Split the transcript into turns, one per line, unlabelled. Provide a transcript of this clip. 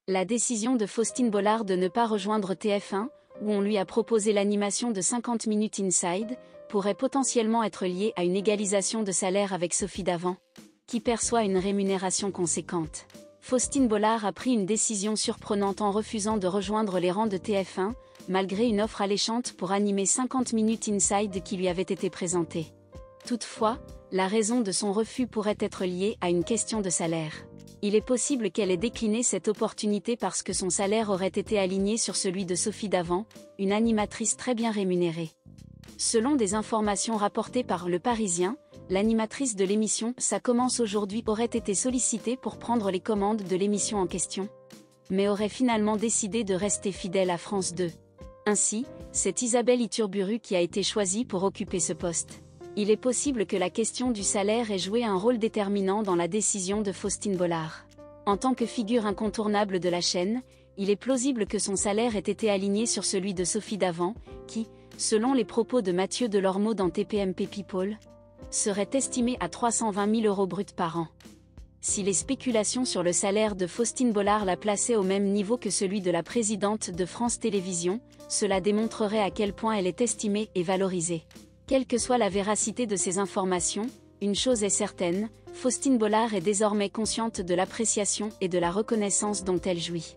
La décision de Faustine Bollard de ne pas rejoindre TF1, où on lui a proposé l'animation de 50 minutes inside, pourrait potentiellement être liée à une égalisation de salaire avec Sophie Davant, qui perçoit une rémunération conséquente. Faustine Bollard a pris une décision surprenante en refusant de rejoindre les rangs de TF1, malgré une offre alléchante pour animer 50 minutes inside qui lui avait été présentée. Toutefois, la raison de son refus pourrait être liée à une question de salaire. Il est possible qu'elle ait décliné cette opportunité parce que son salaire aurait été aligné sur celui de Sophie Davant, une animatrice très bien rémunérée. Selon des informations rapportées par Le Parisien, l'animatrice de l'émission Ça commence aujourd'hui aurait été sollicitée pour prendre les commandes de l'émission en question, mais aurait finalement décidé de rester fidèle à France 2. Ainsi, c'est Isabelle Iturburu qui a été choisie pour occuper ce poste. Il est possible que la question du salaire ait joué un rôle déterminant dans la décision de Faustine Bollard. En tant que figure incontournable de la chaîne, il est plausible que son salaire ait été aligné sur celui de Sophie Davant, qui, selon les propos de Mathieu Delormeau dans TPMP People, serait estimé à 320 000 € bruts par an. Si les spéculations sur le salaire de Faustine Bollard la plaçaient au même niveau que celui de la présidente de France Télévisions, cela démontrerait à quel point elle est estimée et valorisée. Quelle que soit la véracité de ces informations, une chose est certaine, Faustine Bollard est désormais consciente de l'appréciation et de la reconnaissance dont elle jouit.